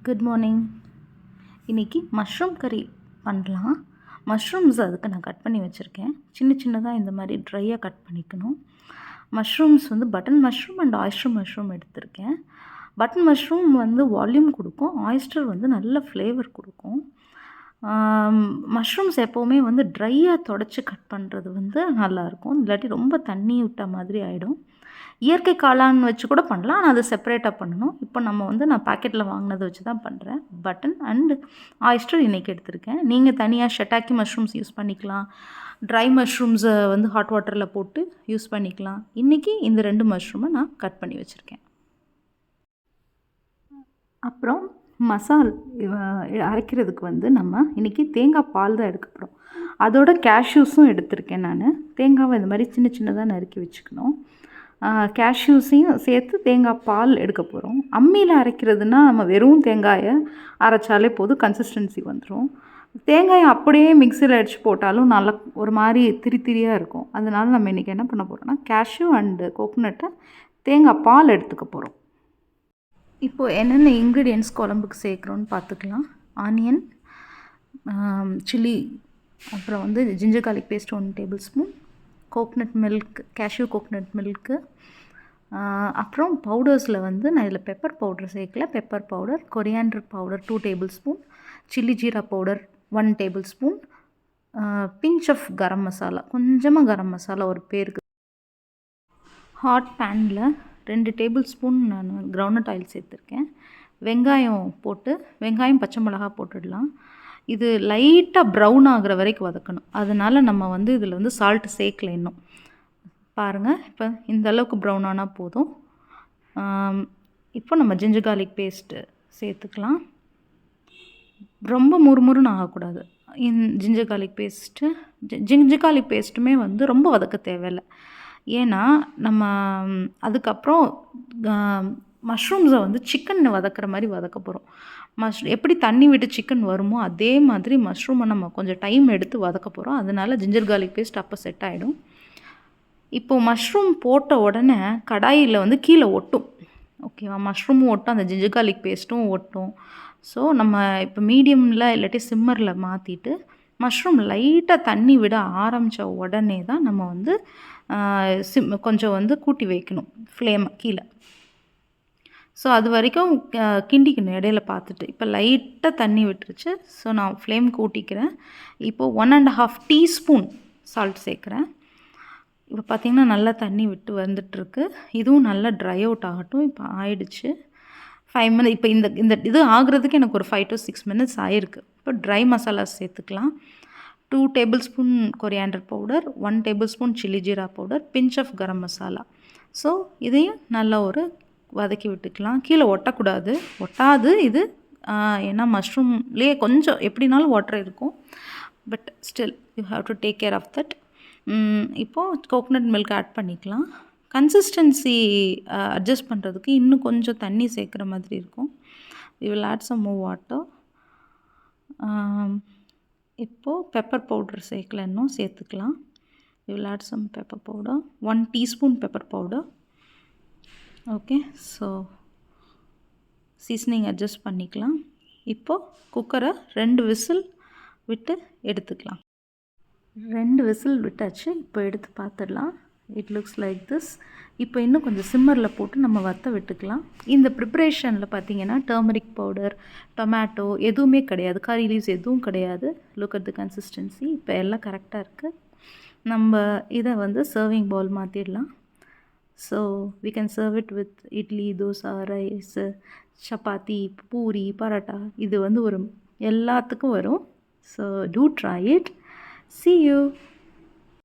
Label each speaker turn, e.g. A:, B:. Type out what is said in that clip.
A: Good morning. இன்றைக்கி mushroom கறி பண்ணலாம். மஷ்ரூம்ஸ் அதுக்கு நான் கட் பண்ணி வச்சுருக்கேன். சின்ன சின்னதாக இந்த மாதிரி ட்ரையாக கட் பண்ணிக்கணும். மஷ்ரூம்ஸ் வந்து button mushroom and oyster mushroom எடுத்திருக்கேன். பட்டன் மஷ்ரூம் வந்து வால்யூம் கொடுக்கும், ஆயிஸ்டர் வந்து நல்ல ஃப்ளேவர் கொடுக்கும். மஷ்ரூம்ஸ் எப்போவுமே வந்து ட்ரையாக தொடச்சி கட் பண்ணுறது வந்து நல்லாயிருக்கும். இல்லாட்டி ரொம்ப தண்ணி விட்ட மாதிரி ஆகிடும். இயற்கை காளான் வச்சு கூட பண்ணலாம், ஆனால் அதை செப்பரேட்டாக பண்ணணும். இப்போ நான் பாக்கெட்டில் வாங்கினதை வச்சு தான் பண்ணுறேன். பட்டன் அண்ட் ஆயிஸ்டர் இன்றைக்கி எடுத்திருக்கேன். நீங்கள் தனியாக ஷெட்டாக்கி மஷ்ரூம்ஸ் யூஸ் பண்ணிக்கலாம், ட்ரை மஷ்ரூம்ஸை வந்து ஹாட் வாட்டரில் போட்டு யூஸ் பண்ணிக்கலாம். இன்றைக்கி இந்த 2 மஷ்ரூமை நான் கட் பண்ணி வச்சுருக்கேன். அப்புறம் மசால் அரைக்கிறதுக்கு வந்து நம்ம இன்றைக்கி தேங்காய் பால் தான் எடுக்க போகிறோம். அதோட கேஷ்யூஸும் எடுத்திருக்கேன். நான் தேங்காவை இந்த மாதிரி சின்ன சின்னதாக நறுக்கி வச்சுக்கணும். கேஷ்யூஸையும் சேர்த்து தேங்காய் பால் எடுக்க போகிறோம். அம்மியில் அரைக்கிறதுனா நம்ம வெறும் தேங்காயை அரைச்சாலே போதும், கன்சிஸ்டன்சி வந்துடும். தேங்காயை அப்படியே மிக்சியில் அடித்து போட்டாலும் நல்லா ஒரு மாதிரி திரியாக இருக்கும். அதனால் நம்ம இன்றைக்கி என்ன பண்ண போகிறோம்னா கேஷ்யூ அண்டு கோகோனட்டை தேங்காய் பால் எடுத்துக்க போகிறோம். இப்போது என்னென்ன இன்க்ரீடியன்ட்ஸ் குழம்புக்கு சேர்க்குறோன்னு பார்த்துக்கலாம். ஆனியன், சில்லி, அப்புறம் வந்து ginger garlic paste 1 tablespoon, coconut milk, cashew coconut milk, அப்புறம் பவுடர்ஸில் வந்து நான் இதில் பெப்பர் பவுடர் சேர்க்கல. Pepper powder, coriander powder 2 tablespoon, chilli jeera powder 1 tablespoon, pinch of garam masala, கொஞ்சமாக கரம் மசாலா ஒரு பேருக்கு. ஹாட் பேனில் 2 டேபிள் ஸ்பூன் நான் கிரவுண்ட்நட் ஆயில் சேர்த்துருக்கேன். வெங்காயம் பச்சை மிளகா போட்டுடலாம். இது லைட்டாக ப்ரௌன் ஆகிற வரைக்கும் வதக்கணும். அதனால் நம்ம வந்து இதில் வந்து சால்ட்டு சேர்க்கல இன்னும். பாருங்கள், இப்போ இந்த அளவுக்கு ப்ரௌன் ஆனால் போதும். இப்போ நம்ம ஜிஞ்சர் கார்லிக் பேஸ்ட்டு சேர்த்துக்கலாம். ரொம்ப முறுமுறுன்னு ஆகக்கூடாது. ஜிஞ்சர் கார்லிக் பேஸ்ட்டுமே வந்து ரொம்ப வதக்க தேவையில்லை. ஏன்னா நம்ம அதுக்கப்புறம் மஷ்ரூம்ஸை வந்து சிக்கன் வதக்கிற மாதிரி வதக்க போகிறோம். எப்படி தண்ணி விட்டு சிக்கன் வருமோ அதே மாதிரி மஷ்ரூமை நம்ம கொஞ்சம் டைம் எடுத்து வதக்க போகிறோம். அதனால் ஜிஞ்சர் கார்லிக் பேஸ்ட் அப்போ செட் ஆகிடும். இப்போது மஷ்ரூம் போட்ட உடனே கடாயில் வந்து கீழே ஒட்டும். ஓகேவா? மஷ்ரூமும் ஒட்டும், அந்த ஜிஞ்சர் கார்லிக் பேஸ்ட்டும் ஒட்டும். ஸோ நம்ம இப்போ மீடியமில் இல்லாட்டி சிம்மரில் மாற்றிட்டு மஷ்ரூம் லைட்டாக தண்ணி விட ஆரம்பித்த உடனே தான் நம்ம வந்து கொஞ்சம் வந்து கூட்டி வைக்கணும் ஃப்ளேமை கீழே. ஸோ அது வரைக்கும் கிண்டிக்கணும் இடையில பார்த்துட்டு. இப்போ லைட்டாக தண்ணி விட்டுருச்சு. ஸோ நான் ஃப்ளேம் கூட்டிக்கிறேன். இப்போது 1.5 டீஸ்பூன் சால்ட் சேர்க்குறேன். இப்போ பார்த்திங்கன்னா நல்லா தண்ணி விட்டு வந்துட்டுருக்கு. இதுவும் நல்லா ட்ரை அவுட் ஆகட்டும். இப்போ ஆயிடுச்சு 5 மினிட்ஸ். இப்போ இந்த இது ஆகுறதுக்கு எனக்கு ஒரு 5 to 6 மினிட்ஸ் ஆகிருக்கு. இப்போ ட்ரை மசாலா சேர்த்துக்கலாம். 2 tablespoon coriander powder, 1 tablespoon chilli jeera powder, pinch of garam masala. So இதையும் நல்லா ஒரு வதக்கி விட்டுக்கலாம். கீழே ஒட்டாது இது. ஏன்னா மஷ்ரூம்லேயே கொஞ்சம் எப்படினாலும் வாட்டர் இருக்கும். But still you have to take care of that. இப்போது கோகோனட் மில்க் ஆட் பண்ணிக்கலாம். கன்சிஸ்டன்சி அட்ஜஸ்ட் பண்ணுறதுக்கு இன்னும் கொஞ்சம் தண்ணி சேர்க்குற மாதிரி இருக்கும். We will add some more water. இப்போது பெப்பர் பவுடர் சேர்க்கல, இன்னும் சேர்த்துக்கலாம். We will add some pepper powder, 1 teaspoon pepper powder. Okay, so seasoning adjust பண்ணிக்கலாம். இப்போது குக்கரை 2 விசில் விட்டு எடுத்துக்கலாம். 2 விசில் விட்டாச்சு. இப்போ எடுத்து பார்த்துடலாம். It looks like this. இப்போ இன்னும் கொஞ்சம் சிம்மரில் போட்டு நம்ம வத்த விட்டுக்கலாம். இந்த ப்ரிப்ரேஷனில் பார்த்திங்கன்னா டர்மரிக் பவுடர், டொமேட்டோ எதுவுமே கிடையாது, கறி லீவ்ஸ் எதுவும் கிடையாது. Look at the consistency. இப்போ எல்லாம் கரெக்டாக இருக்குது. நம்ம இதை வந்து சர்விங் பவுல் மாற்றிடலாம். So we can serve it with idli, dosa, rice, chapati, puri, parotta. இது வந்து எல்லாத்துக்கும் வரும். So do try it. See you.